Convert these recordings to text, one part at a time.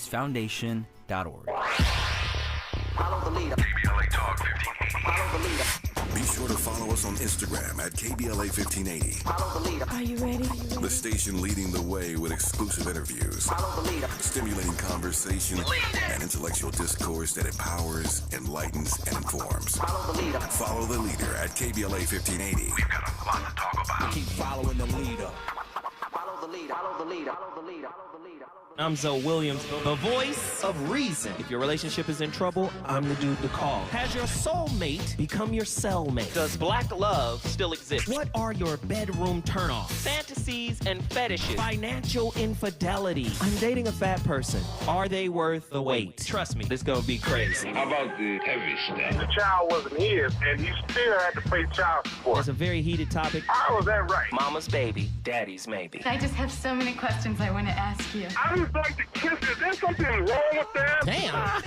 KBLAfoundation.org. Follow the leader. KBLA Talk 1580. Follow the leader. Be sure to follow us on Instagram at KBLA 1580. Follow the leader. Are you ready? The station leading the way with exclusive interviews, Follow the leader. stimulating conversation, and intellectual discourse that empowers, enlightens, and informs. Follow the leader. Follow the leader at KBLA 1580. We've got a lot to talk about. Keep following the leader. Follow the leader. Follow the leader. Follow the leader. Follow the leader. I'm Zoe Williams, the voice of reason. If your relationship is in trouble, I'm the dude to call. Has your soulmate become your cellmate? Does black love still exist? What are your bedroom turnoffs? Fantasies and fetishes. Financial infidelity. I'm dating a fat person. Are they worth the wait? Trust me, this gonna be crazy. How about the heavy stuff? The child wasn't his, and he still had to pay child support. It's a very heated topic. How was that right? Mama's baby, daddy's maybe. I just have so many questions I want to ask you. I just like to kiss it. There's something wrong with that. Damn.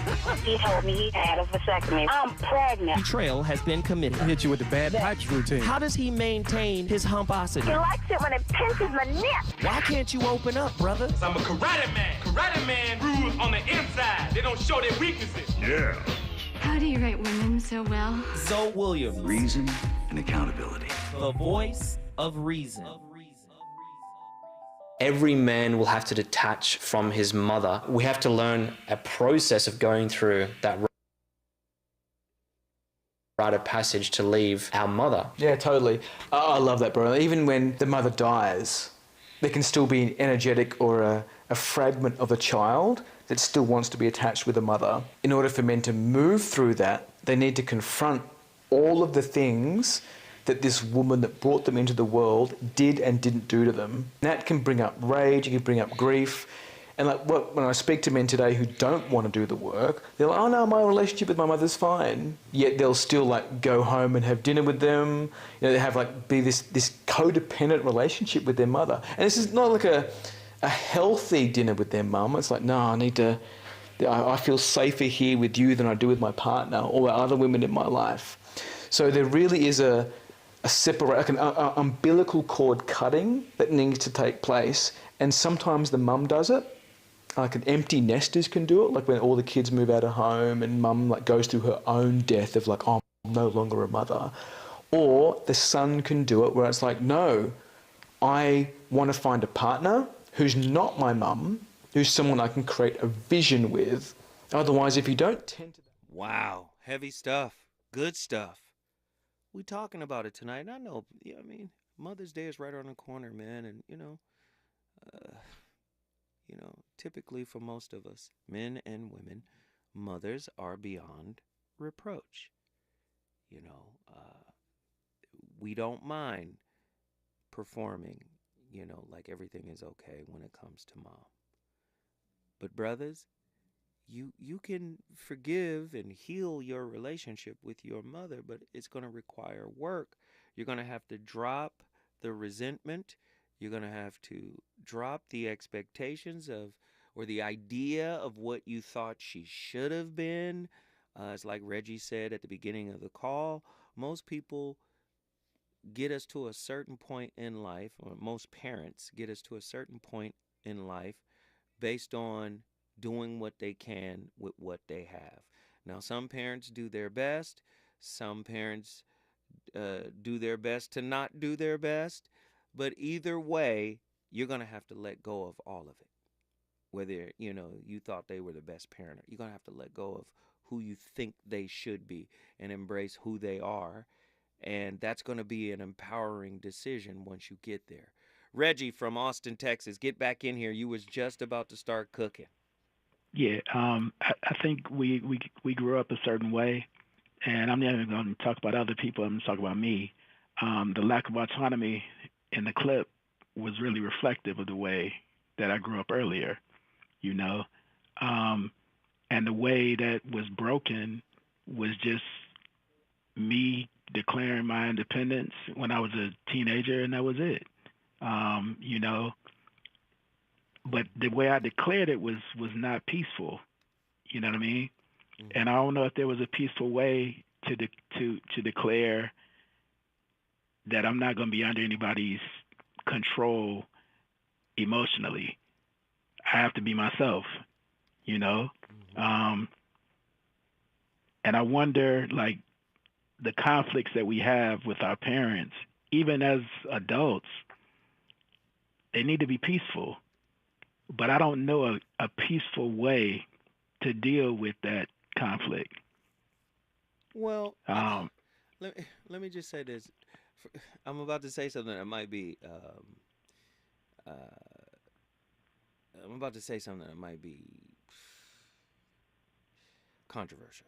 He told me he had a vasectomy. I'm pregnant. Betrayal has been committed. Hit you with the bad pipes routine. How does he maintain his humposity? He likes it when it pinches my neck. Why can't you open up, brother? I'm a karate man. Karate man rules on the inside. They don't show their weaknesses. Yeah. How do you write women so well? Zoe Williams, Reason and accountability. the voice of reason. Every man will have to detach from his mother. We have to learn a process of going through that rite of passage to leave our mother. Yeah, totally. I love that, bro. Even when the mother dies, there can still be an energetic or a fragment of a child that still wants to be attached with the mother. In order for men to move through that, they need to confront all of the things that this woman that brought them into the world did and didn't do to them. That can bring up rage, it can bring up grief. And when I speak to men today who don't want to do the work, they're like, oh no, my relationship with my mother's fine. Yet they'll still go home and have dinner with them. They have be this codependent relationship with their mother. And this is not like a healthy dinner with their mum. It's like, no, I feel safer here with you than I do with my partner or other women in my life. So there really is an umbilical cord cutting that needs to take place, and sometimes the mum does it. Like an empty nesters can do it, like when all the kids move out of home and mum goes through her own death of I'm no longer a mother. Or the son can do it where it's like, no, I want to find a partner who's not my mum, who's someone I can create a vision with. Otherwise, if you don't tend to... Wow, heavy stuff, good stuff. We talking about it tonight. I know, Mother's Day is right around the corner, man. And, typically for most of us, men and women, mothers are beyond reproach. We don't mind performing, like everything is okay when it comes to mom. But brothers, you can forgive and heal your relationship with your mother, but it's going to require work. You're going to have to drop the resentment. You're going to have to drop the expectations or the idea of what you thought she should have been. It's like Reggie said at the beginning of the call, most people get us to a certain point in life, or most parents get us to a certain point in life based on doing what they can with what they have. Now, some parents do their best. Some parents do their best to not do their best. But either way, you're going to have to let go of all of it. Whether, you thought they were the best parent, you're going to have to let go of who you think they should be and embrace who they are. And that's going to be an empowering decision once you get there. Reggie from Austin, Texas, get back in here. You was just about to start cooking. Yeah, I think we grew up a certain way, and I'm not even going to talk about other people. I'm going to talk about me. The lack of autonomy in the clip was really reflective of the way that I grew up earlier, and the way that was broken was just me declaring my independence when I was a teenager, and that was it. But the way I declared it was not peaceful. You know what I mean? Mm-hmm. And I don't know if there was a peaceful way to declare that I'm not going to be under anybody's control emotionally. I have to be myself. you know. And I wonder, like, the conflicts that we have with our parents, even as adults, they need to be peaceful. But I don't know a peaceful way to deal with that conflict. Well, let me just say this. I'm about to say something that might be. I'm about to say something that might be controversial.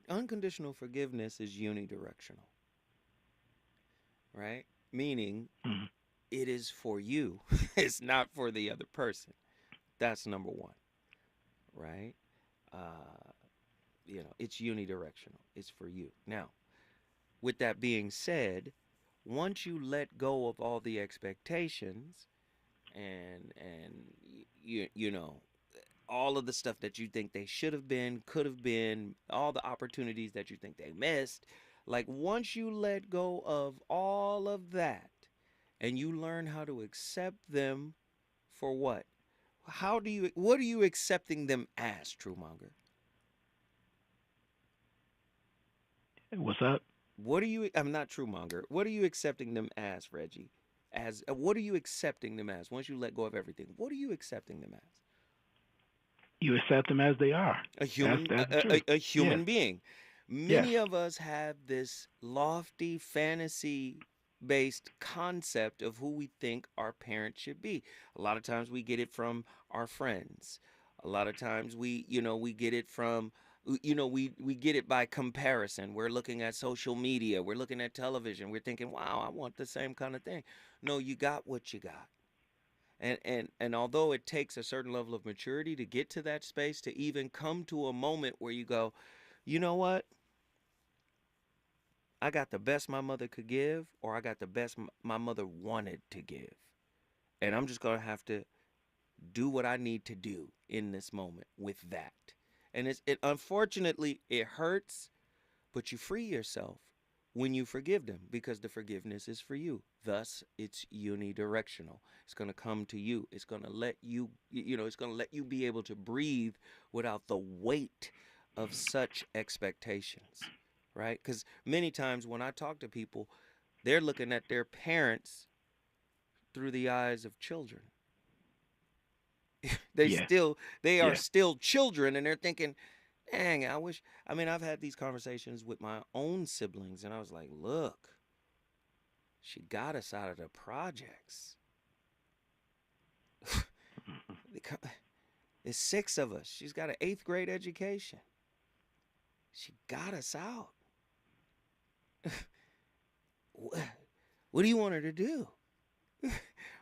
Unconditional forgiveness is unidirectional, right? Meaning, it is for you. It's not for the other person. That's number one, right? It's unidirectional. It's for you. Now, with that being said, once you let go of all the expectations and you know all of the stuff that you think they should have been, could have been, all the opportunities that you think they missed, like once you let go of all of that and you learn how to accept them for what? What are you accepting them as, Truemonger? What's up? I'm not Truemonger. What are you accepting them as, Reggie? What are you accepting them as once you let go of everything? What are you accepting them as? You accept them as they are. A human, that's a human being. Many Yes. of us have this lofty fantasy-based concept of who we think our parents should be. A lot of times we get it from our friends. A lot of times we get it from, we get it by comparison. We're looking at social media. We're looking at television. We're thinking, wow, I want the same kind of thing. No, you got what you got. And although it takes a certain level of maturity to get to that space, to even come to a moment where you go, you know what? I got the best my mother could give, or I got the best my mother wanted to give. And I'm just going to have to do what I need to do in this moment with that. And it unfortunately, it hurts, but you free yourself when you forgive them, because the forgiveness is for you. Thus, it's unidirectional. It's going to come to you. It's going to let you, it's going to let you be able to breathe without the weight of such expectations, right? Because many times when I talk to people, they're looking at their parents through the eyes of children. They are still children, and they're thinking, dang, I've had these conversations with my own siblings, and I was like, look, she got us out of the projects. There's 6 of us. She's got an 8th grade education. She got us out. What do you want her to do?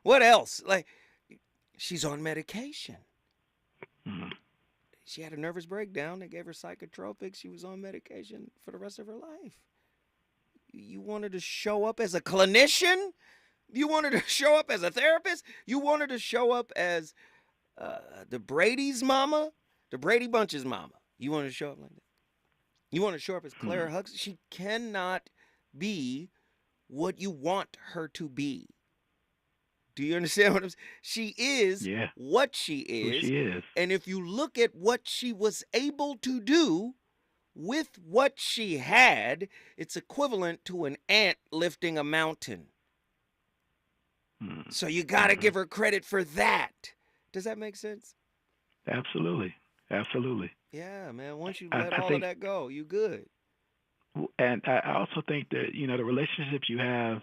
What else? Like, she's on medication. She had a nervous breakdown. They gave her psychotropics. She was on medication for the rest of her life. You want her to show up as a clinician? You want her to show up as a therapist? You want her to show up as the Brady's mama? The Brady Bunch's mama? You want her to show up like that? You want her to show up as Claire Huxley? She cannot be what you want her to be. Do you understand what I'm saying? She is what she is. Who she is. And if you look at what she was able to do with what she had, it's equivalent to an ant lifting a mountain. So you got to give her credit for that. Does that make sense? Absolutely. Yeah, man. Once you let all of that go, you good. And I also think that, the relationships you have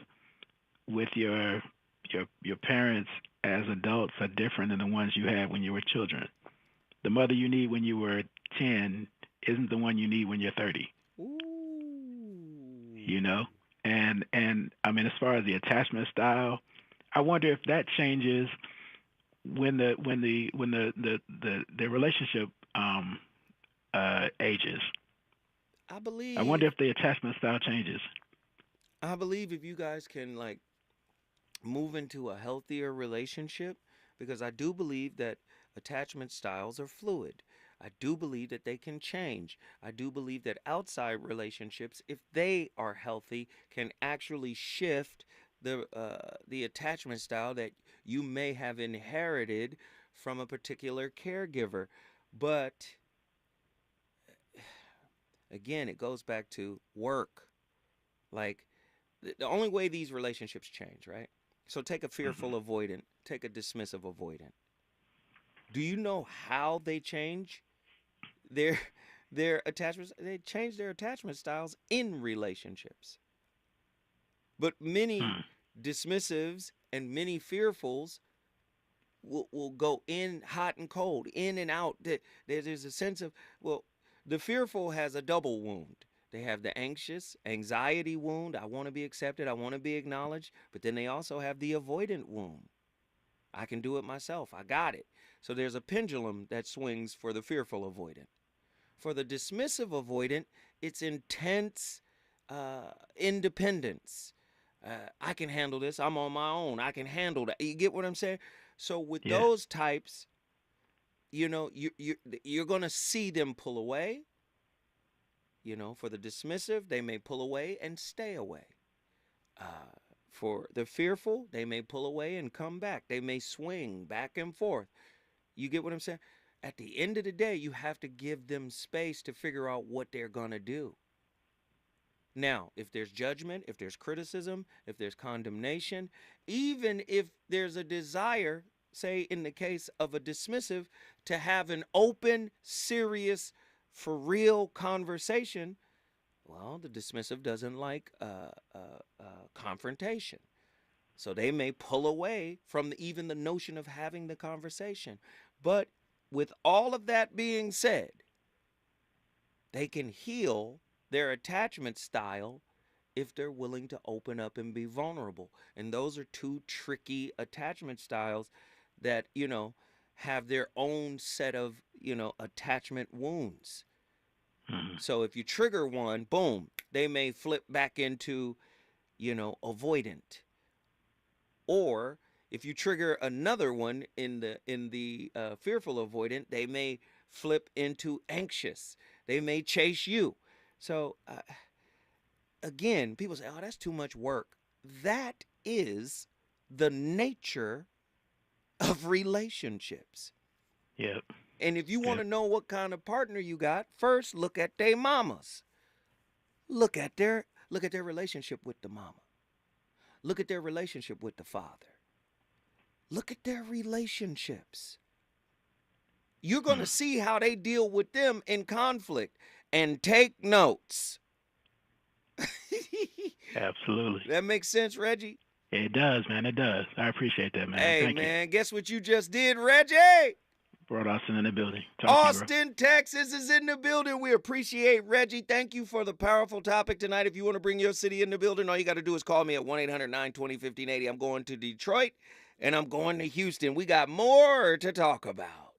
with your parents as adults are different than the ones you had when you were children. The mother you need when you were 10 isn't the one you need when you're 30. Ooh. And I mean, as far as the attachment style, I wonder if that changes when the relationship ages. I wonder if the attachment style changes. I believe if you guys can move into a healthier relationship, because I do believe that attachment styles are fluid. I do believe that they can change. I do believe that outside relationships, if they are healthy, can actually shift the attachment style that you may have inherited from a particular caregiver. But again, it goes back to work. Like, the only way these relationships change, right? So take a fearful avoidant, take a dismissive avoidant. Do you know how they change their attachments? They change their attachment styles in relationships. But many dismissives and many fearfuls will go in hot and cold, in and out. There's a sense of, well, the fearful has a double wound. They have the anxiety wound. I want to be accepted. I want to be acknowledged. But then they also have the avoidant wound. I can do it myself. I got it. So there's a pendulum that swings for the fearful avoidant. For the dismissive avoidant, it's intense independence. I can handle this. I'm on my own. I can handle that. You get what I'm saying? So with those types, you know, you're going to see them pull away. You know, for the dismissive, they may pull away and stay away. For the fearful, they may pull away and come back. They may swing back and forth. You get what I'm saying? At the end of the day, you have to give them space to figure out what they're going to do. Now, if there's judgment, if there's criticism, if there's condemnation, even if there's a desire, say in the case of a dismissive, to have an open, serious, for real conversation, well, the dismissive doesn't like confrontation. So they may pull away from even the notion of having the conversation. But with all of that being said, they can heal their attachment style if they're willing to open up and be vulnerable. And those are two tricky attachment styles that, you know, have their own set of, you know, attachment wounds. So if you trigger one, boom, they may flip back into, you know, avoidant. Or if you trigger another one in the fearful avoidant, they may flip into anxious. They may chase you. So again, people say, "Oh, that's too much work." That is the nature of relationships. Yep. And if you want to know what kind of partner you got, first look at their mamas. Look at their relationship with the mama. Look at their relationship with the father. Look at their relationships. You're going to see how they deal with them in conflict, and take notes. Absolutely. That makes sense, Reggie? It does, man. It does. I appreciate that, man. Hey, Thank man, you. guess what you just did, Reggie? Brought Austin in the building. Austin, Texas is in the building. We appreciate Reggie. Thank you for the powerful topic tonight. If you want to bring your city in the building, all you got to do is call me at 1-800-920-1580. I'm going to Detroit, and I'm going to Houston. We got more to talk about.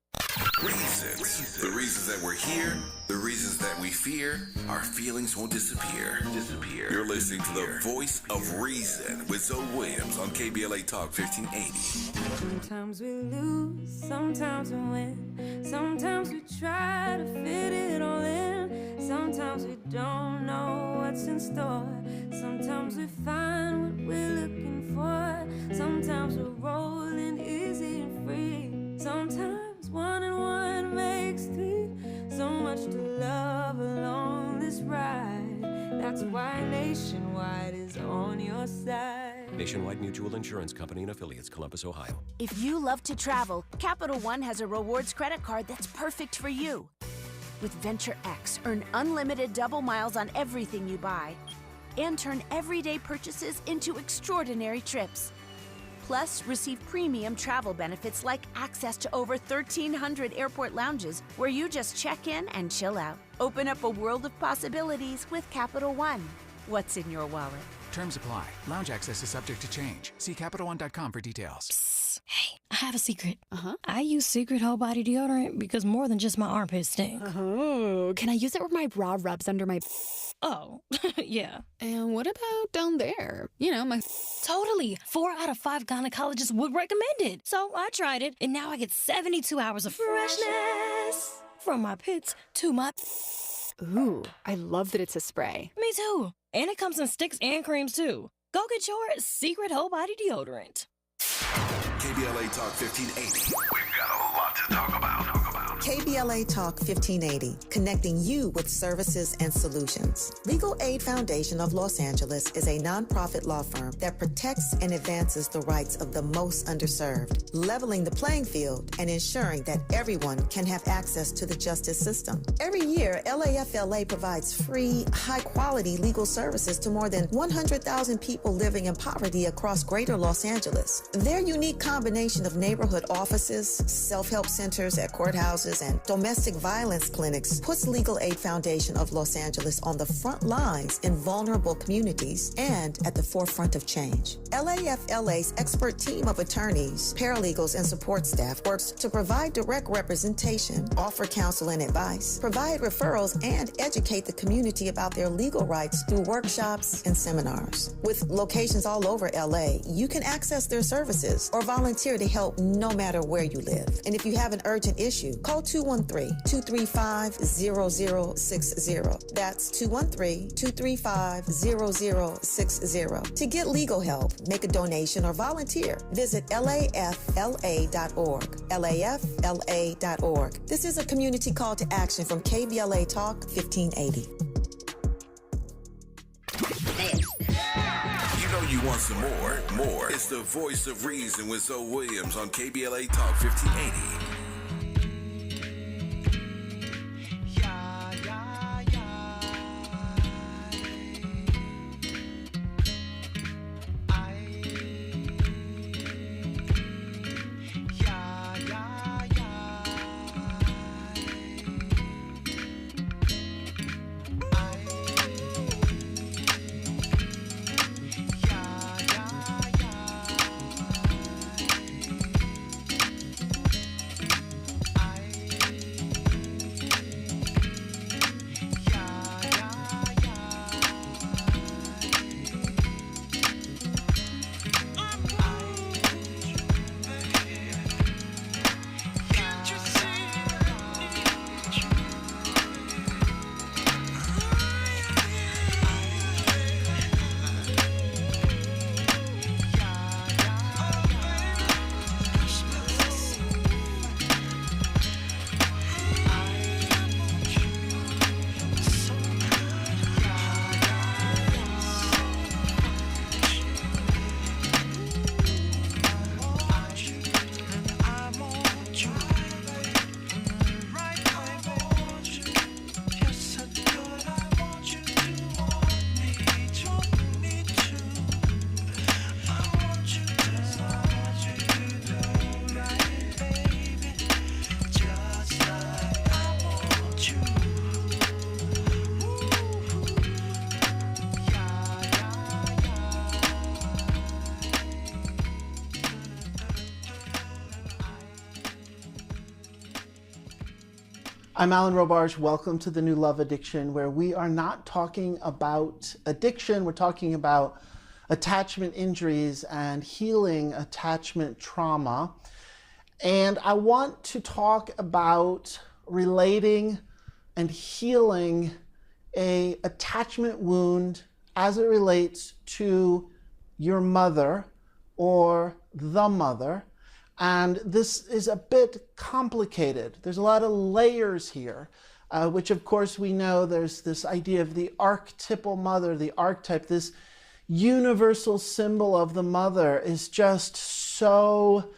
Reasons. The reasons that we're here, the reasons that we fear, our feelings won't disappear. You're listening to the voice of reason with Zoe Williams on KBLA Talk 1580. Sometimes we lose, sometimes we win. Sometimes we try to fit it all in. Sometimes we don't know what's in store. Sometimes we find what we're looking for. Sometimes we're rolling easy and free. Sometimes 1 and 1 makes 3. So much to love along this ride. That's why Nationwide is on your side. Nationwide Mutual Insurance Company and Affiliates, Columbus, Ohio. If you love to travel, Capital One has a rewards credit card that's perfect for you. With Venture X, earn unlimited double miles on everything you buy and turn everyday purchases into extraordinary trips. Plus, receive premium travel benefits like access to over 1,300 airport lounges where you just check in and chill out. Open up a world of possibilities with Capital One. What's in your wallet? Terms apply. Lounge access is subject to change. See CapitalOne.com for details. Psst. Hey, I have a secret. I use Secret Whole Body Deodorant because more than just my armpits stink. Oh, can I use it where my bra rubs under my... Oh, yeah. And what about down there? You know, my... Totally. 4 out of 5 gynecologists would recommend it. So I tried it, and now I get 72 hours of freshness from my pits to my... Ooh, I love that it's a spray. Me too. And it comes in sticks and creams too. Go get your Secret Whole Body Deodorant. KBLA Talk 1580. We've got a KBLA Talk 1580, connecting you with services and solutions. Legal Aid Foundation of Los Angeles is a nonprofit law firm that protects and advances the rights of the most underserved, leveling the playing field and ensuring that everyone can have access to the justice system. Every year, LAFLA provides free, high-quality legal services to more than 100,000 people living in poverty across greater Los Angeles. Their unique combination of neighborhood offices, self-help centers at courthouses, and domestic violence clinics puts Legal Aid Foundation of Los Angeles on the front lines in vulnerable communities and at the forefront of change. LAFLA's expert team of attorneys, paralegals, and support staff works to provide direct representation, offer counsel and advice, provide referrals, and educate the community about their legal rights through workshops and seminars. With locations all over LA, you can access their services or volunteer to help no matter where you live. And if you have an urgent issue, call 213-235-0060. That's 213-235-0060. To get legal help, make a donation, or volunteer, visit lafla.org. lafla.org. This is a community call to action from KBLA Talk 1580. You know you want some more. It's the voice of reason with Zoe Williams on KBLA Talk 1580. I'm Alan Robarge. Welcome to the New Love Addiction, where we are not talking about addiction. We're talking about attachment injuries and healing attachment trauma. And I want to talk about relating and healing a attachment wound as it relates to your mother or the mother. And this is a bit complicated. There's a lot of layers here, which of course we know there's this idea of the archetypal mother, the archetype, this universal symbol of the mother is just so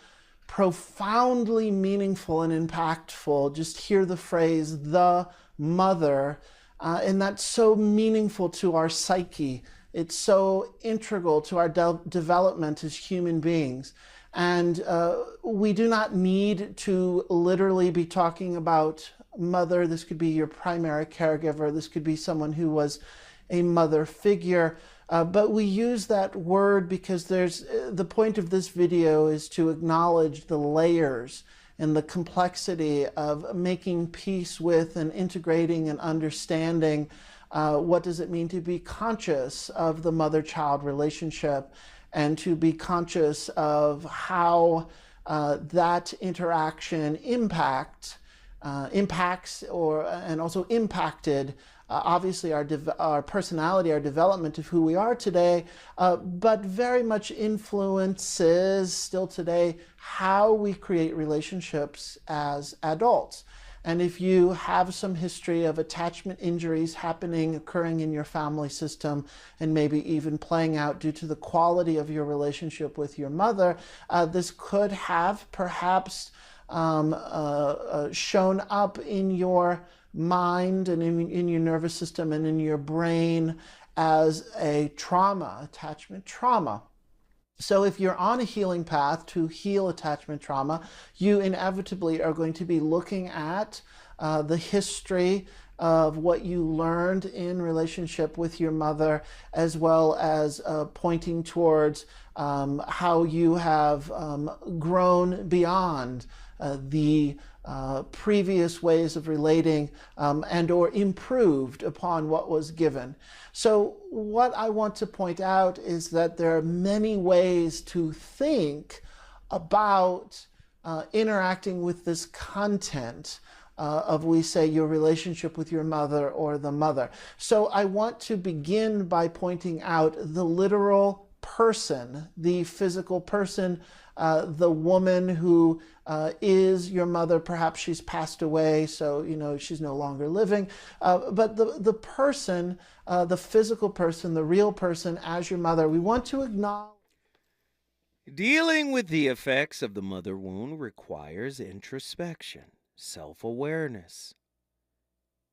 profoundly meaningful and impactful. Just hear the phrase, the mother, and that's so meaningful to our psyche. It's so integral to our development as human beings. And we do not need to literally be talking about mother. This could be your primary caregiver. This could be someone who was a mother figure. But we use that word because the point of this video is to acknowledge the layers and the complexity of making peace with and integrating and understanding what does it mean to be conscious of the mother-child relationship, and to be conscious of how that interaction impacts and also impacted obviously our personality, our development of who we are today, but very much influences still today how we create relationships as adults. And if you have some history of attachment injuries occurring in your family system, and maybe even playing out due to the quality of your relationship with your mother, this could have perhaps shown up in your mind and in your nervous system and in your brain as a trauma, attachment trauma. So if you're on a healing path to heal attachment trauma, you inevitably are going to be looking at the history of what you learned in relationship with your mother, as well as pointing towards how you have grown beyond the previous ways of relating and or improved upon what was given. So what I want to point out is that there are many ways to think about interacting with this content of, we say, your relationship with your mother or the mother. So I want to begin by pointing out the literal person, the physical person, the woman who is your mother. Perhaps she's passed away, so she's no longer living. But the person, the physical person, the real person as your mother, we want to acknowledge. Dealing with the effects of the mother wound requires introspection, self-awareness,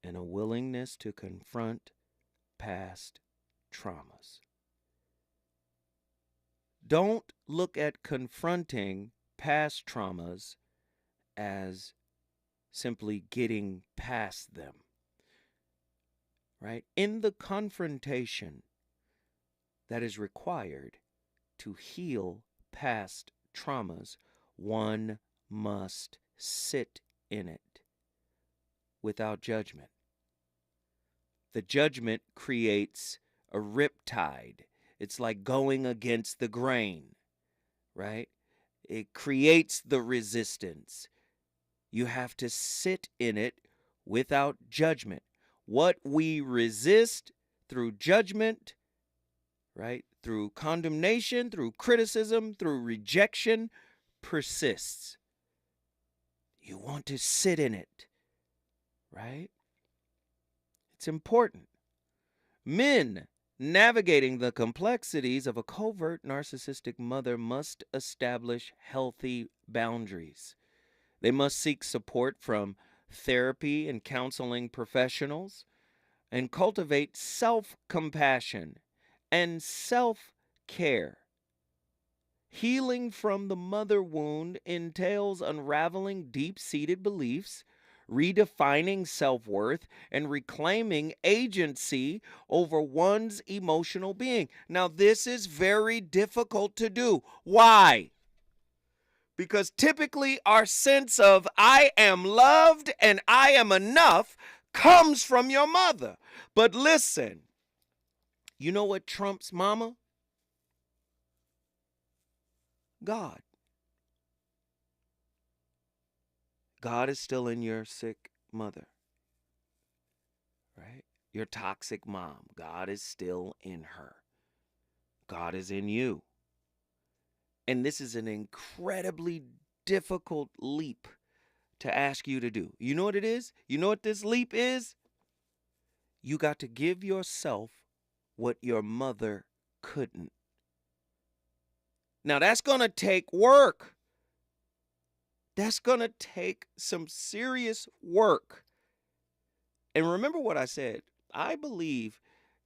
and a willingness to confront past traumas. Don't look at confronting past traumas as simply getting past them, right? In the confrontation that is required to heal past traumas, one must sit in it without judgment. The judgment creates a riptide. It's like going against the grain, right? It creates the resistance. You have to sit in it without judgment. What we resist through judgment, right, through condemnation, through criticism, through rejection, persists. You want to sit in it, right? It's important. Men navigating the complexities of a covert narcissistic mother must establish healthy boundaries. They must seek support from therapy and counseling professionals and cultivate self-compassion and self-care. Healing from the mother wound entails unraveling deep-seated beliefs, redefining self-worth, and reclaiming agency over one's emotional being. Now, this is very difficult to do. Why? Because typically our sense of I am loved and I am enough comes from your mother. But listen, you know what trumps mama? God. God is still in your sick mother, right? Your toxic mom. God is still in her. God is in you. And this is an incredibly difficult leap to ask you to do. You know what it is? You know what this leap is? You got to give yourself what your mother couldn't. Now, that's going to take work. That's going to take some serious work. And remember what I said. I believe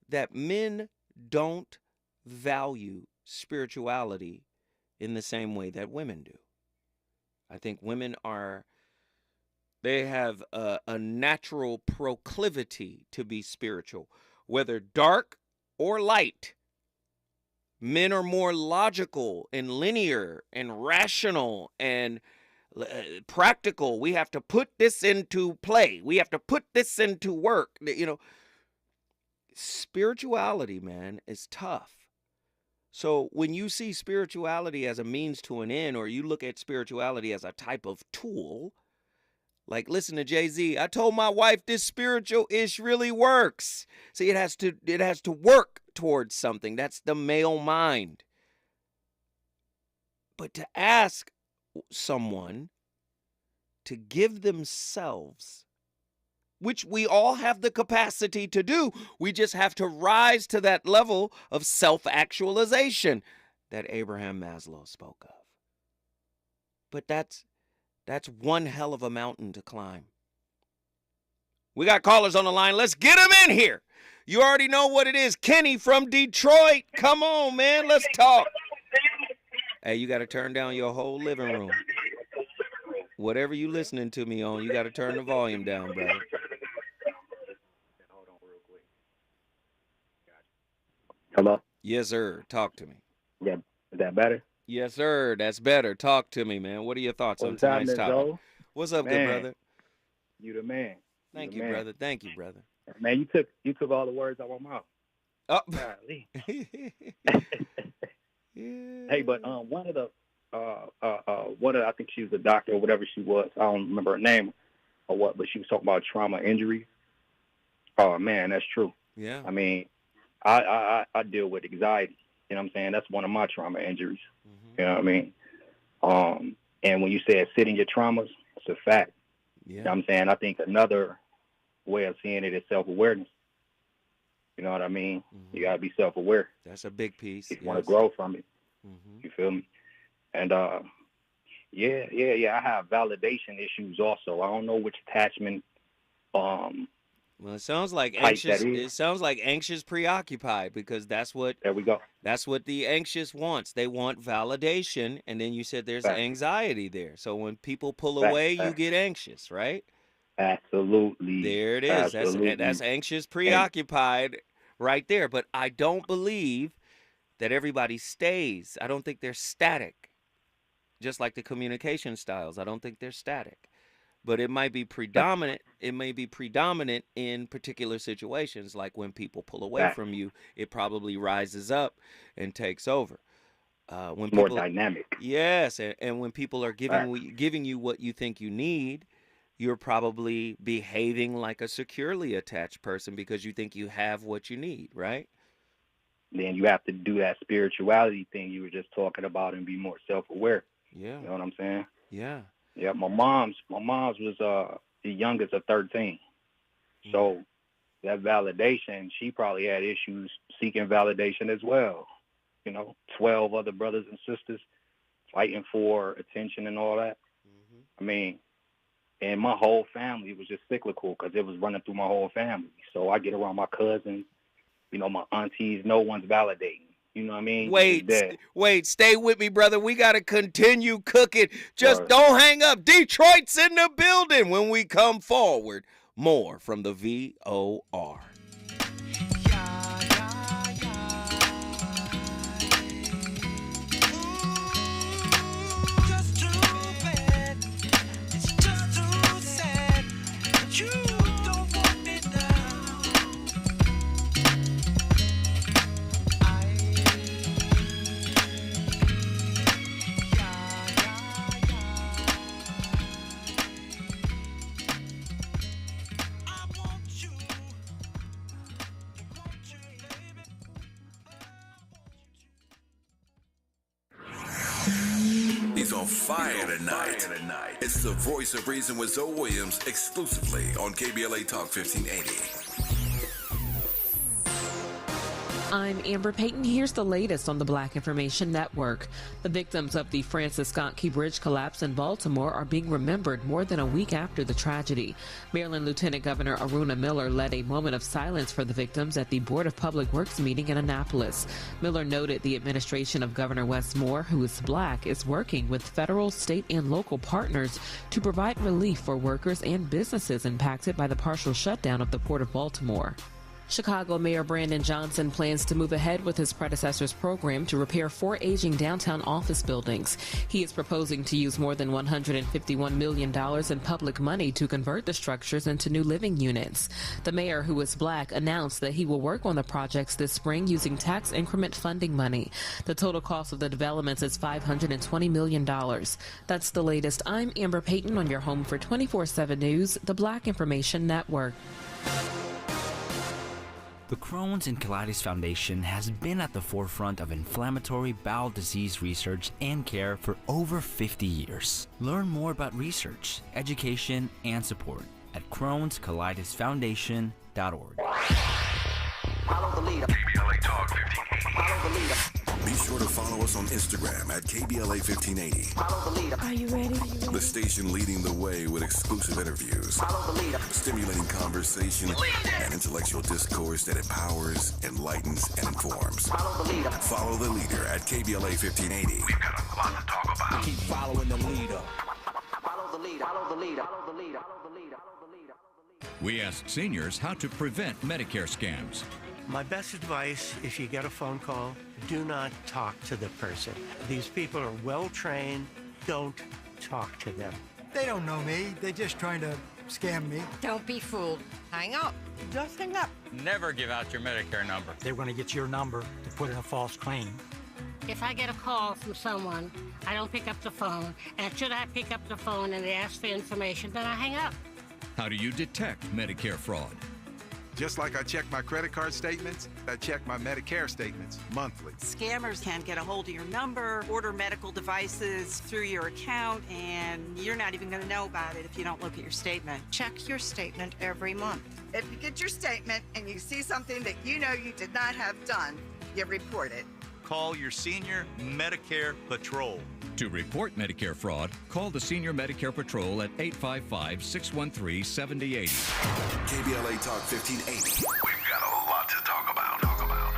that men don't value spirituality in the same way that women do. I think women they have a natural proclivity to be spiritual, whether dark or light. Men are more logical and linear and rational and practical. We have to put this into play. We have to put this into work. Spirituality, man, is tough. So when you see spirituality as a means to an end, or you look at spirituality as a type of tool, like listen to Jay-Z, I told my wife this spiritual ish really works. See, it has to work towards something. That's the male mind. But to ask someone to give themselves, which we all have the capacity to do. We just have to rise to that level of self-actualization that Abraham Maslow spoke of. But that's one hell of a mountain to climb. We got callers on the line. Let's get them in here. You already know what it is. Kenny from Detroit. Come on, man. Let's talk. Hey, you got to turn down your whole living room. Whatever you listening to me on, you got to turn the volume down, brother. Hello? Yes, sir. Talk to me. Yeah, is that better? Yes, sir. That's better. Talk to me, man. What are your thoughts on tonight's topic? What's up, good brother? You the man. Thank you, brother. Thank you, brother. Man, you took all the words out of my mouth. Oh. Hey, but one of the I think she was a doctor or whatever she was. I don't remember her name or what, but she was talking about trauma injuries. Oh man, that's true. Yeah. I mean, I deal with anxiety. You know what I'm saying? That's one of my trauma injuries. Mm-hmm. You know what I mean? And when you said sit in your traumas, it's a fact. Yeah. You know what I'm saying? I think another way of seeing it is self-awareness. You know what I mean? Mm-hmm. You got to be self-aware. That's a big piece. If you want to grow from it. Mm-hmm. You feel me? And, yeah. I have validation issues also. I don't know which attachment, well, it sounds like anxious. It sounds like anxious preoccupied, because that's what. There we go. That's what the anxious wants. They want validation, and then you said there's anxiety there. So when people pull away, you get anxious, right? Absolutely. There it is. That's anxious preoccupied right there. But I don't believe that everybody stays. I don't think they're static. Just like the communication styles, I don't think they're static. But it might be predominant. It may be predominant in particular situations, like when people pull away from you, it probably rises up and takes over. When people, more dynamic. Yes, and when people are giving you what you think you need, you're probably behaving like a securely attached person because you think you have what you need, right? Then you have to do that spirituality thing you were just talking about and be more self-aware. Yeah. You know what I'm saying? Yeah. Yeah, my mom's was the youngest of 13. So that validation, she probably had issues seeking validation as well. 12 other brothers and sisters fighting for attention and all that. Mm-hmm. I mean, and my whole family was just cyclical because it was running through my whole family. So I get around my cousins, my aunties, no one's validating. You know what I mean? Wait, stay with me, brother. We got to continue cooking. Just don't hang up. Detroit's in the building. When we come forward, more from the VOR. He's on fire tonight. It's the Voice of Reason with Zoe Williams, exclusively on KBLA Talk 1580. I'm Amber Payton. Here's the latest on the Black Information Network. The victims of the Francis Scott Key Bridge collapse in Baltimore are being remembered more than a week after the tragedy. Maryland Lieutenant Governor Aruna Miller led a moment of silence for the victims at the Board of Public Works meeting in Annapolis. Miller noted the administration of Governor Wes Moore, who is black, is working with federal, state, and local partners to provide relief for workers and businesses impacted by the partial shutdown of the Port of Baltimore. Chicago Mayor Brandon Johnson plans to move ahead with his predecessor's program to repair 4 aging downtown office buildings. He is proposing to use more than $151 million in public money to convert the structures into new living units. The mayor, who is black, announced that he will work on the projects this spring using tax increment funding money. The total cost of the developments is $520 million. That's the latest. I'm Amber Payton on your home for 24/7 News, the Black Information Network. The Crohn's and Colitis Foundation has been at the forefront of inflammatory bowel disease research and care for over 50 years. Learn more about research, education, and support at Crohn'sColitisFoundation.org. Follow the leader. KBLA Talk 1580. Follow the leader. Be sure to follow us on Instagram at KBLA 1580. Follow the leader. Are you ready? The station leading the way with exclusive interviews, Follow the leader. stimulating conversation, and intellectual discourse that empowers, enlightens, and informs. Follow the leader. Follow the leader at KBLA 1580. We've got a lot to talk about. Keep following the leader. Follow the leader. Follow the leader. Follow the leader. Follow the leader. Follow the leader. We ask seniors how to prevent Medicare scams. My best advice, if you get a phone call, do not talk to the person. These people are well trained. Don't talk to them. They don't know me. They're just trying to scam me. Don't be fooled. Hang up. Just hang up. Never give out your Medicare number. They're going to get your number to put in a false claim. If I get a call from someone, I don't pick up the phone. And should I pick up the phone and they ask for information, then I hang up. How do you detect Medicare fraud? Just like I check my credit card statements, I check my Medicare statements monthly. Scammers can get a hold of your number, order medical devices through your account, and you're not even going to know about it if you don't look at your statement. Check your statement every month. If you get your statement and you see something that you know you did not have done, you report it. Call your senior Medicare Patrol. To report Medicare fraud, call the Senior Medicare Patrol at 855-613-7080. KBLA Talk 1580. We've got a lot to talk about.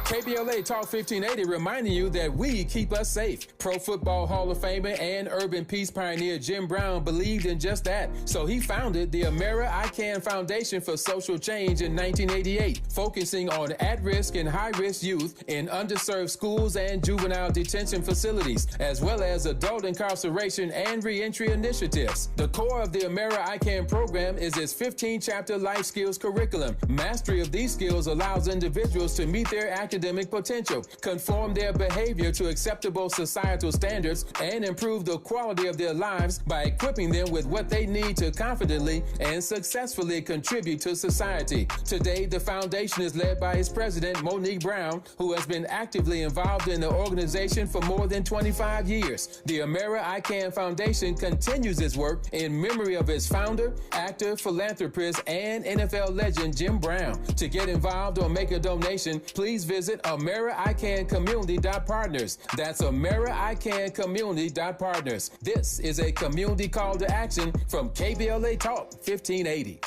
KBLA Talk 1580 reminding you that we keep us safe. Pro Football Hall of Famer and urban peace pioneer Jim Brown believed in just that. So he founded the Amera I Can Foundation for Social Change in 1988, focusing on at-risk and high-risk youth in underserved schools and juvenile detention facilities, as well as adult incarceration and reentry initiatives. The core of the Amera I Can program is its 15-chapter life skills curriculum. Mastery of these skills allows individuals to meet their academic potential, conform their behavior to acceptable societal standards, and improve the quality of their lives by equipping them with what they need to confidently and successfully contribute to society. Today, the foundation is led by its president, Monique Brown, who has been actively involved in the organization for more than 25 years. The Amera I Can Foundation continues its work in memory of its founder, actor, philanthropist, and NFL legend Jim Brown. To get involved or make a donation, please visit AmeriICanCommunity.partners. That's AmeriICanCommunity.partners. This is a community call to action from KBLA Talk 1580.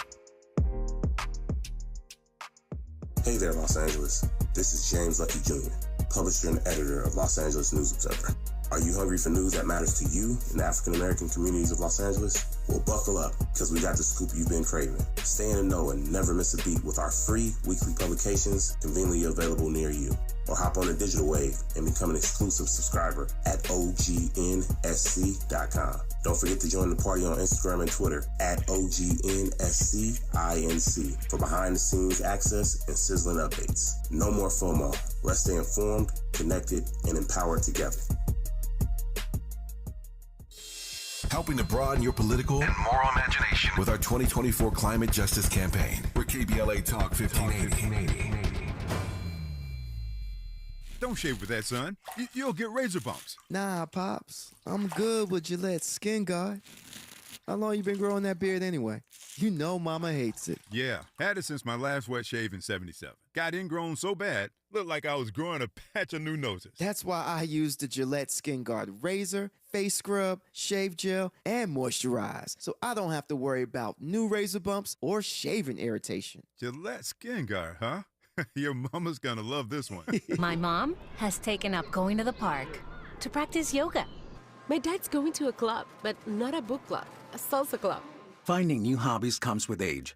Hey there, Los Angeles. This is James Lucky Jr., publisher and editor of Los Angeles News Observer. Are you hungry for news that matters to you in the African-American communities of Los Angeles? Well, buckle up, because we got the scoop you've been craving. Stay in the know and never miss a beat with our free weekly publications conveniently available near you. Or hop on the digital wave and become an exclusive subscriber at OGNSC.com. Don't forget to join the party on Instagram and Twitter at OGNSCINC for behind-the-scenes access and sizzling updates. No more FOMO. Let's stay informed, connected, and empowered together. Helping to broaden your political and moral imagination with our 2024 Climate Justice Campaign. We're KBLA Talk 1580. Don't shave with that, son. You'll get razor bumps. Nah, Pops. I'm good with Gillette's Skin Guard. How long you been growing that beard anyway? You know Mama hates it. Yeah, had it since my last wet shave in '77. Got ingrown so bad, looked like I was growing a patch of new noses. That's why I use the Gillette Skin Guard razor, face scrub, shave gel, and moisturize, so I don't have to worry about new razor bumps or shaving irritation. Gillette Skin Guard, huh? Your mama's gonna love this one. My mom has taken up going to the park to practice yoga. My dad's going to a club, but not a book club, a salsa club. Finding new hobbies comes with age.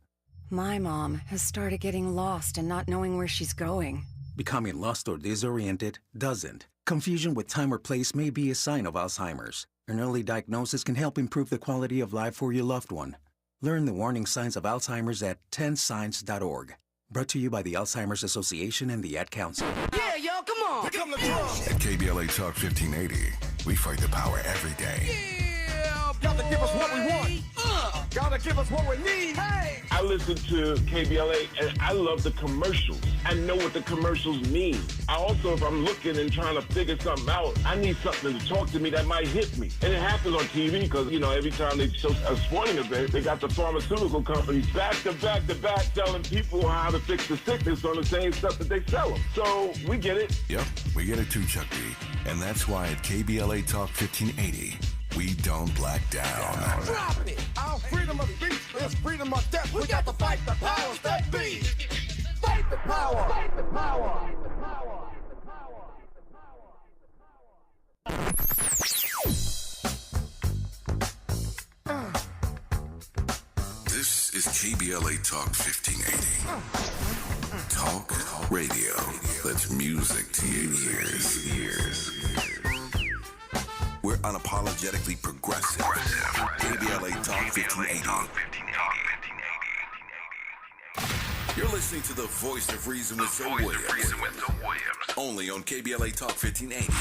My mom has started getting lost and not knowing where she's going. Becoming lost or disoriented doesn't. Confusion with time or place may be a sign of Alzheimer's. An early diagnosis can help improve the quality of life for your loved one. Learn the warning signs of Alzheimer's at 10signs.org. Brought to you by the Alzheimer's Association and the Ad Council. Yeah, yo, come on. At KBLA Talk 1580, we fight the power every day. Yeah, Gotta give us what we want. Gotta give us what we need. Hey! I listen to KBLA and I love the commercials. I know what the commercials mean. I also, if I'm looking and trying to figure something out, I need something to talk to me that might hit me. And it happens on TV because, you know, every time they show a sporting event, they got the pharmaceutical companies back to back to back telling people how to fix the sickness on the same stuff that they sell them. So we get it. Yep, we get it too, Chuck D. And that's why at KBLA Talk 1580, we don't black down. Drop it! Our freedom of speech is freedom of death. We got to fight the powers that be. Fight the power! Fight the power! Fight the power! This is KBLA Talk 1580. Talk radio. That's music to your ears. We're unapologetically progressive. KBLA Talk 1580. You're listening to the voice of reason with Zoe Williams. Only on KBLA Talk 1580.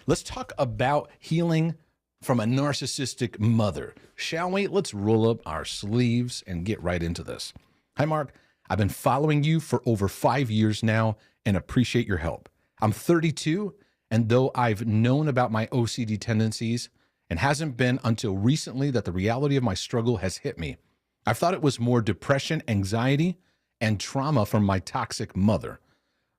Let's talk about healing from a narcissistic mother, shall we? Let's roll up our sleeves and get right into this. Hi, Mark. I've been following you for over 5 years now and appreciate your help. I'm 32, and though I've known about my OCD tendencies, it hasn't been until recently that the reality of my struggle has hit me. I thought it was more depression, anxiety, and trauma from my toxic mother,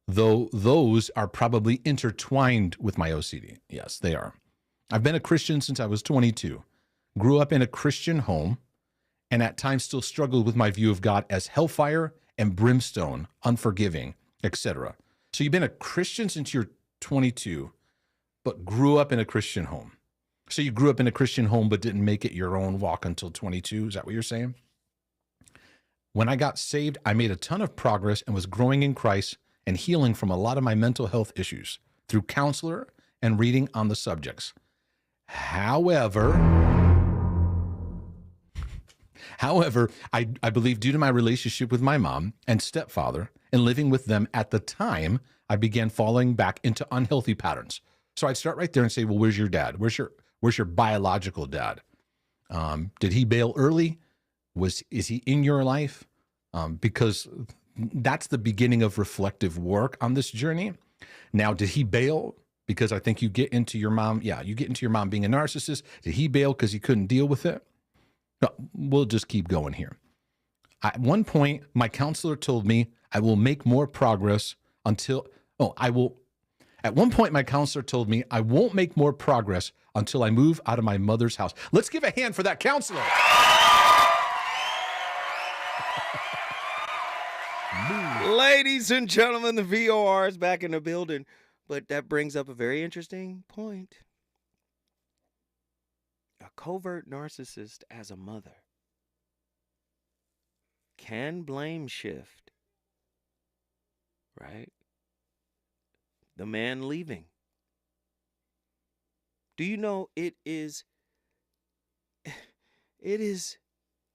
though those are probably intertwined with my OCD. Yes, they are. I've been a Christian since I was 22, grew up in a Christian home, and at times still struggled with my view of God as hellfire and brimstone, unforgiving, etc. So you've been a Christian since you're 22, but grew up in a Christian home. So you grew up in a Christian home but didn't make it your own walk until 22. Is that what you're saying? When I got saved, I made a ton of progress and was growing in Christ and healing from a lot of my mental health issues through counselor and reading on the subjects. However, I believe due to my relationship with my mom and stepfather and living with them at the time, I began falling back into unhealthy patterns. So I'd start right there and say, well, where's your dad? Where's your biological dad? Did he bail early? Is he in your life? Because that's the beginning of reflective work on this journey. Now, did he bail? Because I think you get into your mom. Yeah, you get into your mom being a narcissist. Did he bail because he couldn't deal with it? No, we'll just keep going here. At one point, my counselor told me I will make more progress until, At one point, my counselor told me I won't make more progress until I move out of my mother's house. Let's give a hand for that counselor. Ladies and gentlemen, the VOR is back in the building. But that brings up a very interesting point. A covert narcissist as a mother can blame shift, right? The man leaving. Do you know it is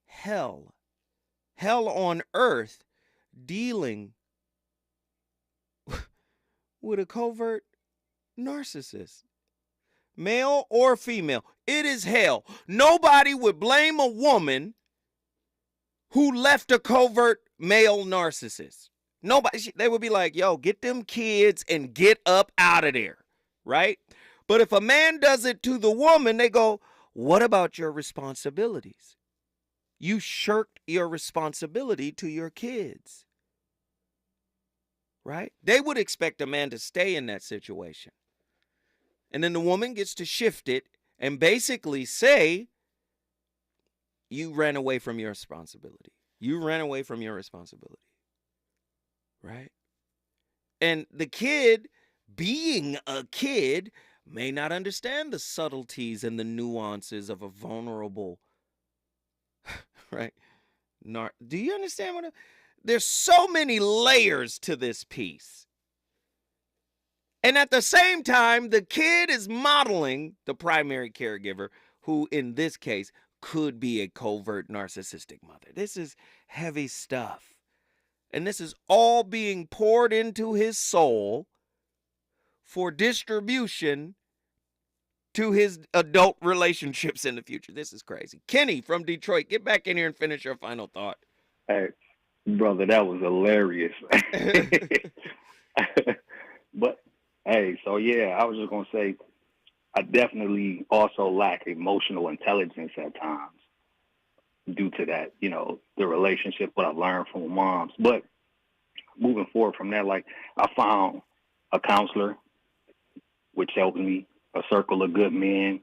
hell on earth dealing with a covert narcissist, male or female? It is hell. Nobody would blame a woman who left a covert male narcissist. Nobody. They would be like, yo, get them kids and get up out of there. right? But if a man does it to the woman, they go, what about your responsibilities? You shirked your responsibility to your kids, right? They would expect a man to stay in that situation. And then the woman gets to shift it and basically say, you ran away from your responsibility. You ran away from your responsibility, right? And the kid, being a kid, may not understand the subtleties and the nuances of a vulnerable, right? Do you understand what there's so many layers to this piece. And at the same time, the kid is modeling the primary caregiver, who in this case could be a covert narcissistic mother. This is heavy stuff. And this is all being poured into his soul for distribution to his adult relationships in the future. This is crazy. Kenny from Detroit, get back in here and finish your final thought. Hey, brother, that was hilarious. But, hey, so yeah, I was just going to say, I definitely also lack emotional intelligence at times due to that, you know, the relationship, what I've learned from moms. But moving forward from that, like, I found a counselor, which helped me, a circle of good men,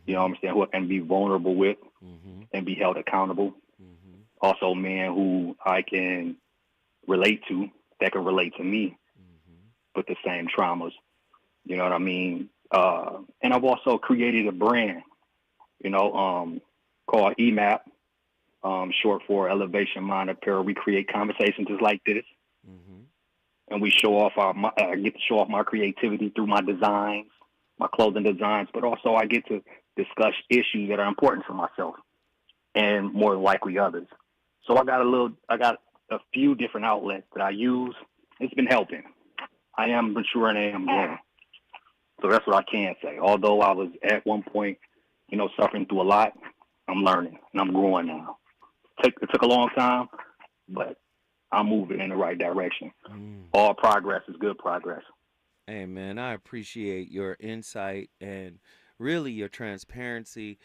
you know what I'm saying, who I can be vulnerable with and be held accountable. Also men who I can relate to, that can relate to me with the same traumas. You know what I mean? And I've also created a brand, you know, called EMAP, short for Elevation Mind Apparel. We create conversations just like this. And we show off I get to show off my creativity through my designs, my clothing designs, but also I get to discuss issues that are important to myself and more than likely others. So I got a few different outlets that I use. It's been helping. I am maturing and I am growing. So that's what I can say. Although I was at one point, you know, suffering through a lot, I'm learning and I'm growing now. It took a long time, but I'm moving in the right direction. All progress is good progress. Hey, man, I appreciate your insight and really your transparency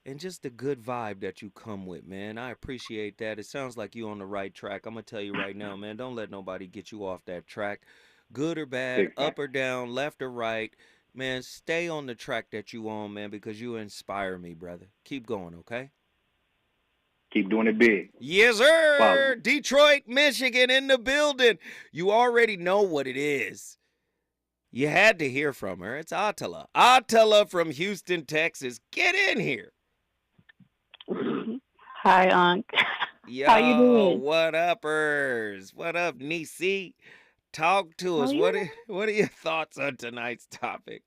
and just the good vibe that you come with, man. I appreciate that. It sounds like you're on the right track. I'm going to tell you right now, man, don't let nobody get you off that track. Good or bad, up or down, left or right, man, stay on the track that you on, man, because you inspire me, brother. Keep going, okay? Keep doing it big. Yes, sir. Detroit, Michigan in the building. You already know what it is. You had to hear from her. It's Attila. Attila from Houston, Texas. Get in here. Hi, Unc. Yo, how you doing? What uppers? What up, Nisi? Talk to us. What are your thoughts on tonight's topic?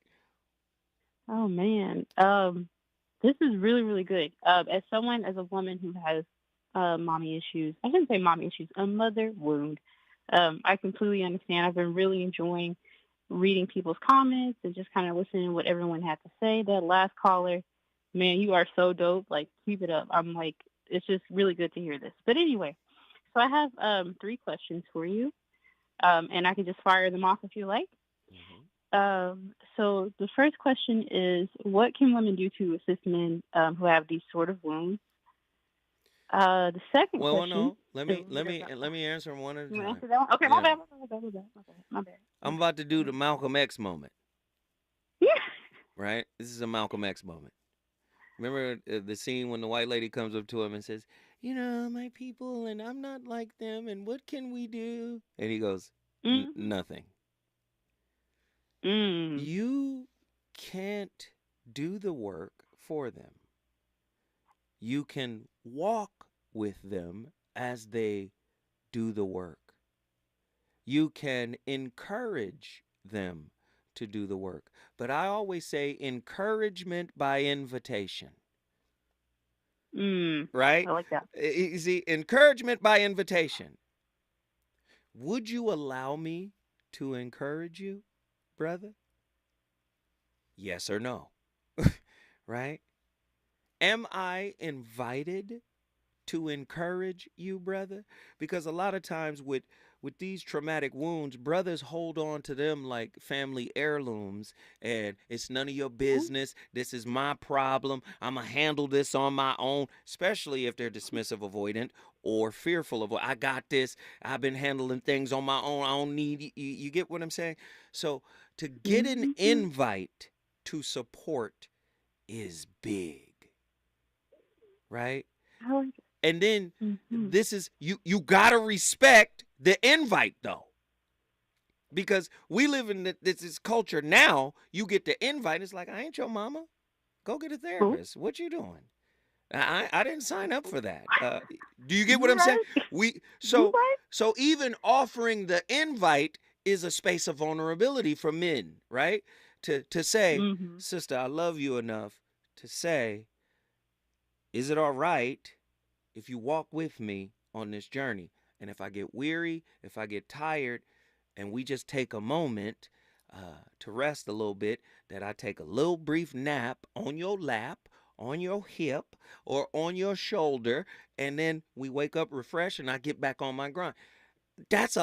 Oh man, this is really, really good. As a woman who has mommy issues, I shouldn't say mommy issues, a mother wound. I completely understand. I've been really enjoying reading people's comments and just kind of listening to what everyone had to say. That last caller, man, you are so dope. Like, keep it up. I'm like, it's just really good to hear this. But anyway, so I have 3 questions for you, and I can just fire them off if you like. So the first question is, what can women do to assist men who have these sort of wounds? The second question. Well, no. Let me answer them one at a time. Answer that one? Okay, my bad. I'm about to do the Malcolm X moment. Yeah. Right? This is a Malcolm X moment. Remember the scene when the white lady comes up to him and says, you know, my people, and I'm not like them, and what can we do? And he goes, nothing. You can't do the work for them. You can walk with them as they do the work. You can encourage them to do the work. But I always say encouragement by invitation. Right? I like that. You see, encouragement by invitation. Would you allow me to encourage you, brother? Yes or no? Right? Am I invited to encourage you, brother? Because a lot of times with with these traumatic wounds, brothers hold on to them like family heirlooms, and it's none of your business. This is my problem. I'm going to handle this on my own, especially if they're dismissive, avoidant, or fearful of, I got this. I've been handling things on my own. I don't need you. You get what I'm saying? So to get an invite to support is big, right? And then this is, you got to respect the invite, though. Because we live in this culture now, you get the invite. It's like, I ain't your mama. Go get a therapist. What you doing? I didn't sign up for that. Do you get what I'm saying? So even offering the invite is a space of vulnerability for men, right? To say, sister, I love you enough to say, is it all right if you walk with me on this journey? And if I get weary, if I get tired, and we just take a moment to rest a little bit, that I take a little brief nap on your lap, on your hip, or on your shoulder, and then we wake up refreshed and I get back on my grind. That's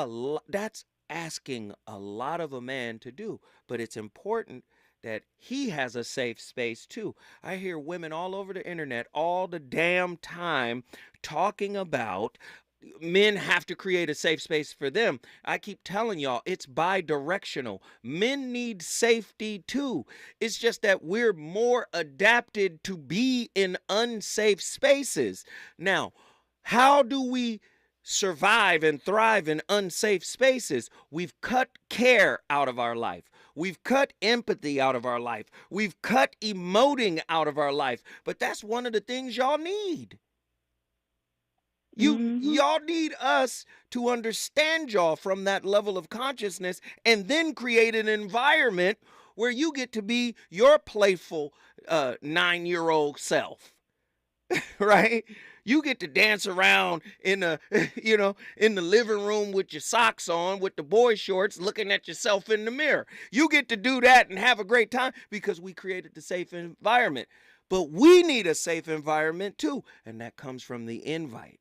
asking a lot of a man to do, but it's important that he has a safe space too. I hear women all over the internet all the damn time talking about men have to create a safe space for them. I keep telling y'all, it's bi-directional. Men need safety too. It's just that we're more adapted to be in unsafe spaces. Now, how do we survive and thrive in unsafe spaces? We've cut care out of our life. We've cut empathy out of our life. We've cut emoting out of our life. But that's one of the things y'all need. Y'all need us to understand y'all from that level of consciousness, and then create an environment where you get to be your playful 9-year-old self, right? You get to dance around in the, in the living room with your socks on, with the boy shorts, looking at yourself in the mirror. You get to do that and have a great time because we created the safe environment. But we need a safe environment too, and that comes from the invite.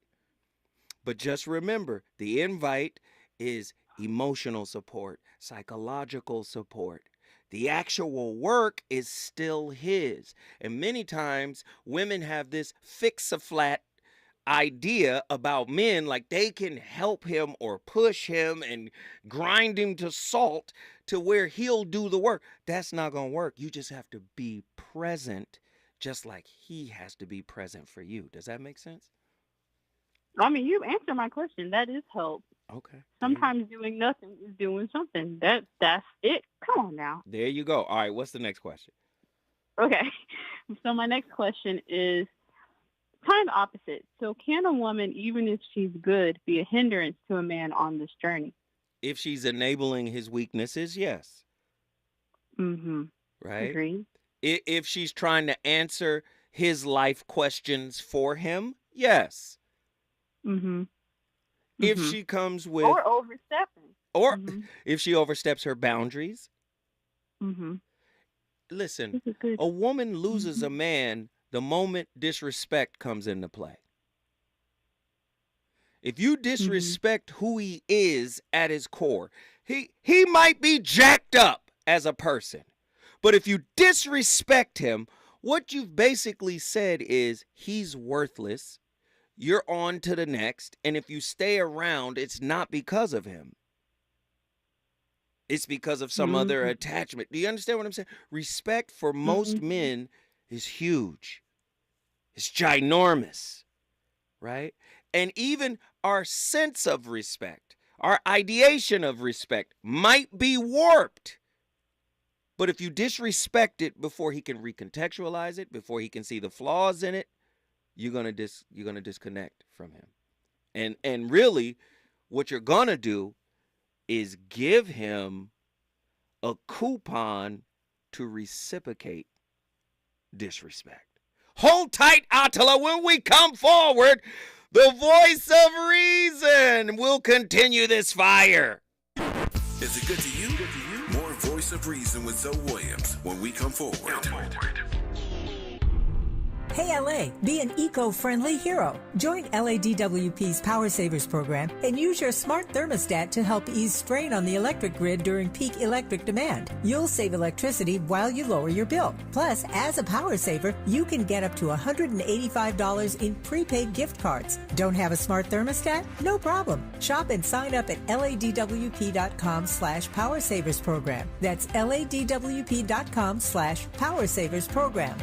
But just remember, the invite is emotional support, psychological support. The actual work is still his. And many times women have this fix-a-flat idea about men, like they can help him or push him and grind him to salt to where he'll do the work. That's not going to work. You just have to be present, just like he has to be present for you. Does that make sense? I mean, you answered my question. That is help. Okay. Sometimes doing nothing is doing something. That's it. Come on now. There you go. All right. What's the next question? Okay. So my next question is kind of opposite. So can a woman, even if she's good, be a hindrance to a man on this journey? If she's enabling his weaknesses, yes. Right? Agreed. If she's trying to answer his life questions for him, yes. If she comes with, or overstepping, or if she oversteps her boundaries. Listen, a woman loses a man the moment disrespect comes into play. If you disrespect who he is at his core, he might be jacked up as a person, but if you disrespect him, what you've basically said is he's worthless. You're on to the next. And if you stay around, it's not because of him. It's because of some other attachment. Do you understand what I'm saying? Respect for most men is huge. It's ginormous, right? And even our sense of respect, our ideation of respect might be warped. But if you disrespect it before he can recontextualize it, before he can see the flaws in it, you're gonna disconnect from him. And really what you're gonna do is give him a coupon to reciprocate disrespect. Hold tight, Attila. When we come forward, the voice of reason will continue this fire. Is it good to you? More Voice of Reason with Zoe Williams when we come forward. Hey LA, be an eco-friendly hero. Join LADWP's Power Savers program and use your smart thermostat to help ease strain on the electric grid during peak electric demand. You'll save electricity while you lower your bill. Plus, as a power saver, you can get up to $185 in prepaid gift cards. Don't have a smart thermostat? No problem. Shop and sign up at ladwp.com/Power Savers program. That's ladwp.com/Power Savers program.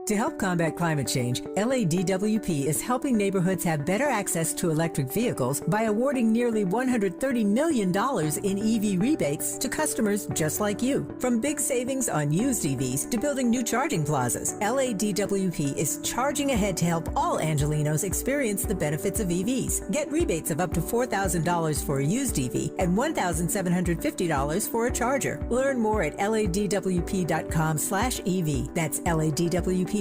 To help combat climate change, LADWP is helping neighborhoods have better access to electric vehicles by awarding nearly $130 million in EV rebates to customers just like you. From big savings on used EVs to building new charging plazas, LADWP is charging ahead to help all Angelinos experience the benefits of EVs. Get rebates of up to $4,000 for a used EV and $1,750 for a charger. Learn more at ladwp.com/EV. That's ladwp.com/EV.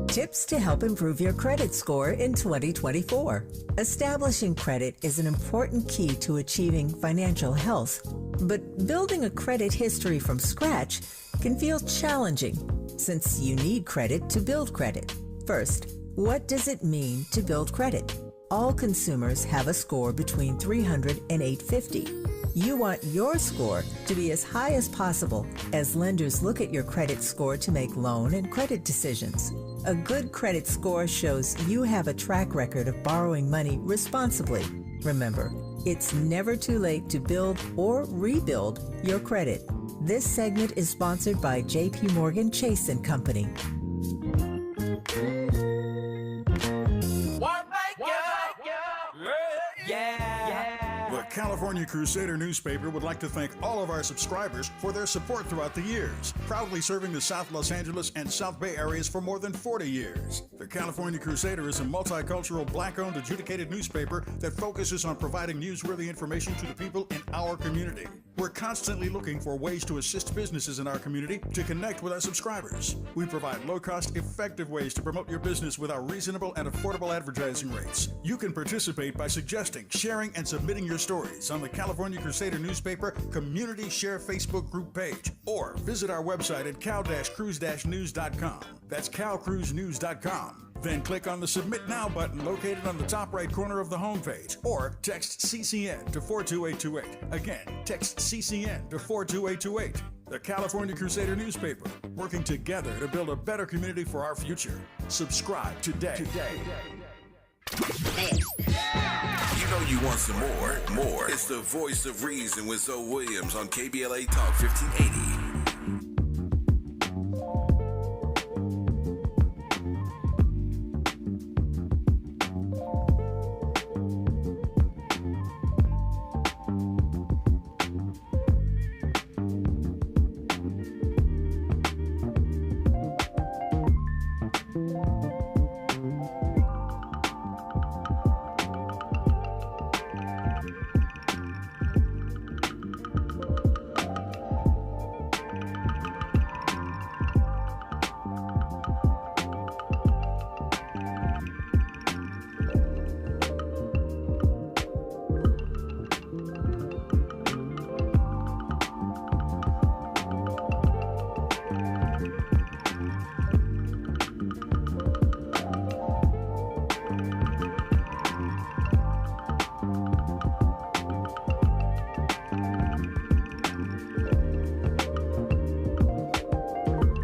Tips to help improve your credit score in 2024. Establishing credit is an important key to achieving financial health, but building a credit history from scratch can feel challenging since you need credit to build credit. First, what does it mean to build credit? All consumers have a score between 300 and 850. You want your score to be as high as possible as lenders look at your credit score to make loan and credit decisions. A good credit score shows you have a track record of borrowing money responsibly. Remember, it's never too late to build or rebuild your credit. This segment is sponsored by J.P. Morgan Chase & Company. The California Crusader newspaper would like to thank all of our subscribers for their support throughout the years, proudly serving the South Los Angeles and South Bay areas for more than 40 years. The California Crusader is a multicultural, black-owned, adjudicated newspaper that focuses on providing newsworthy information to the people in our community. We're constantly looking for ways to assist businesses in our community to connect with our subscribers. We provide low-cost, effective ways to promote your business with our reasonable and affordable advertising rates. You can participate by suggesting, sharing, and submitting your stories on the California Crusader newspaper Community Share Facebook group page, or visit our website at cal-cruise-news.com. That's calcruisenews.com. Then click on the Submit Now button located on the top right corner of the homepage, or text CCN to 42828. Again, text CCN to 42828. The California Crusader newspaper, working together to build a better community for our future. Subscribe today. You know you want some more. It's the Voice of Reason with Zoe Williams on KBLA Talk 1580.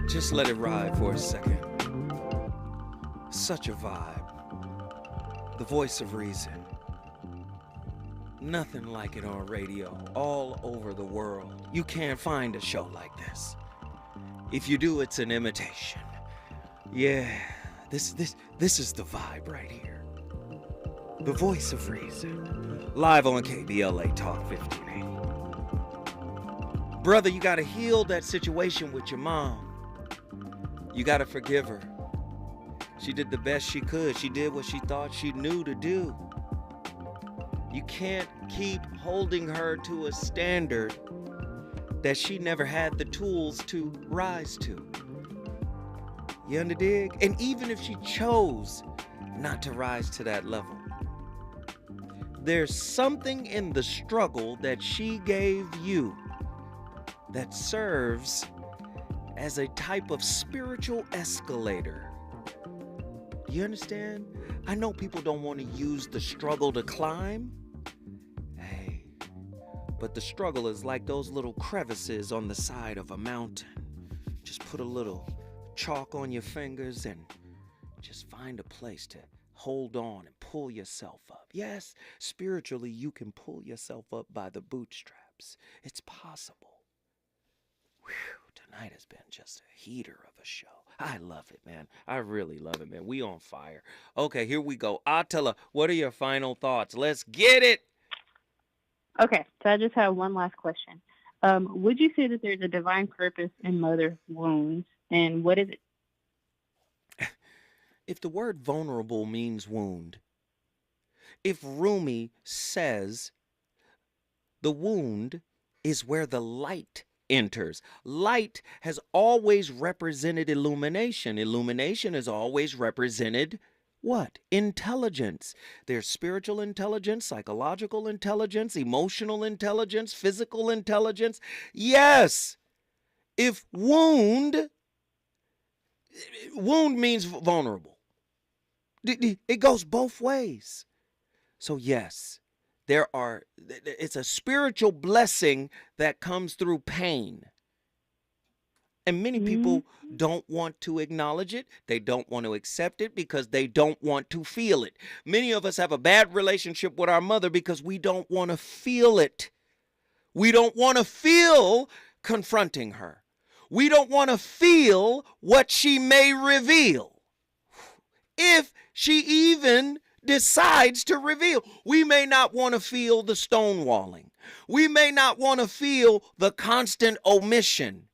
Just let it ride for a second. Such a vibe. The Voice of Reason. Nothing like it on radio all over the world. You can't find a show like this. If you do, it's an imitation. Yeah, this is the vibe right here. The Voice of Reason. Live on KBLA Talk 1580. Brother, you gotta heal that situation with your mom. You gotta forgive her. She did the best she could. She did what she thought she knew to do. You can't keep holding her to a standard that she never had the tools to rise to. You underdig? And even if she chose not to rise to that level, there's something in the struggle that she gave you that serves as a type of spiritual escalator. You understand? I know people don't want to use the struggle to climb. Hey, but the struggle is like those little crevices on the side of a mountain. Just put a little chalk on your fingers and just find a place to hold on and pull yourself up. Yes, spiritually, you can pull yourself up by the bootstraps. It's possible. Whew, tonight has been just a heater of a show. I love it, man. I really love it, man. We on fire. Okay, here we go. Attila, what are your final thoughts? Let's get it. Okay, so I just have one last question. Would you say that there's a divine purpose in mother wounds, and what is it? If the word vulnerable means wound, if Rumi says the wound is where the light enters. Light has always represented illumination. Illumination has always represented what? Intelligence. There's spiritual intelligence, psychological intelligence, emotional intelligence, physical intelligence. Yes. If wound means vulnerable. It goes both ways. So yes, it's a spiritual blessing that comes through pain. And many people don't want to acknowledge it. They don't want to accept it because they don't want to feel it. Many of us have a bad relationship with our mother because we don't want to feel it. We don't want to feel confronting her. We don't want to feel what she may reveal. If she even decides to reveal. We may not want to feel the stonewalling. We may not want to feel the constant omission.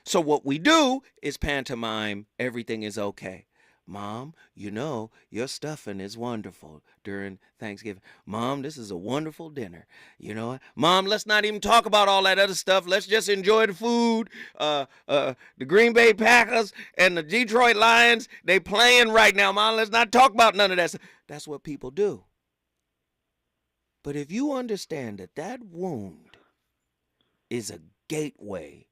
So what we do is pantomime, everything is okay. Mom, you know, your stuffing is wonderful during Thanksgiving. Mom, this is a wonderful dinner. You know what? Mom, let's not even talk about all that other stuff. Let's just enjoy the food. The Green Bay Packers and the Detroit Lions, they playing right now. Mom, let's not talk about none of that stuff. That's what people do. But if you understand that that wound is a gateway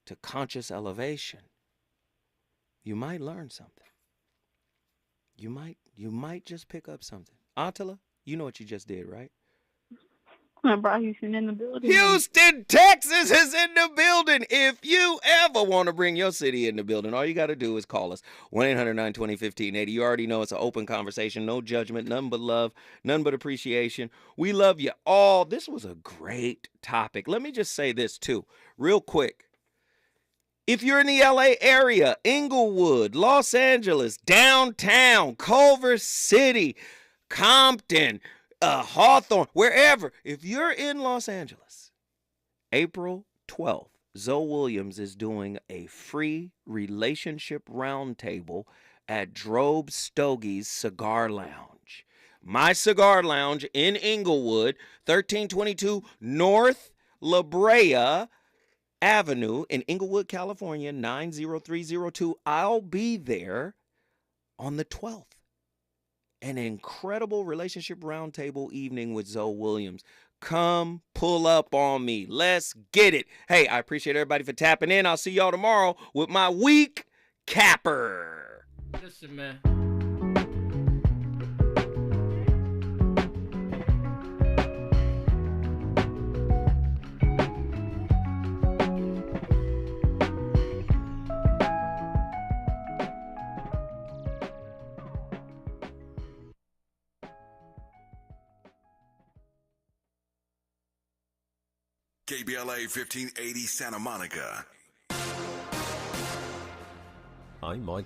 to conscious elevation, you might learn something. You might just pick up something. Attila, you know what you just did, right? I brought Houston in the building. Houston, Texas is in the building. If you ever want to bring your city in the building, all you got to do is call us. 1-800-920-1580. You already know it's an open conversation. No judgment, none but love, none but appreciation. We love you all. This was a great topic. Let me just say this, too, real quick. If you're in the LA area, Inglewood, Los Angeles, downtown, Culver City, Compton, Hawthorne, wherever, if you're in Los Angeles, April 12th, Zoe Williams is doing a free relationship roundtable at Drobe Stogie's Cigar Lounge. My Cigar Lounge in Inglewood, 1322 North La Brea Avenue in Inglewood, California, 90302. I'll be there on the 12th. An incredible relationship roundtable evening with Zoe Williams. Come pull up on me. Let's get it. Hey, I appreciate everybody for tapping in. I'll see y'all tomorrow with my week capper. Listen, man. KBLA 1580 Santa Monica. I'm Mike.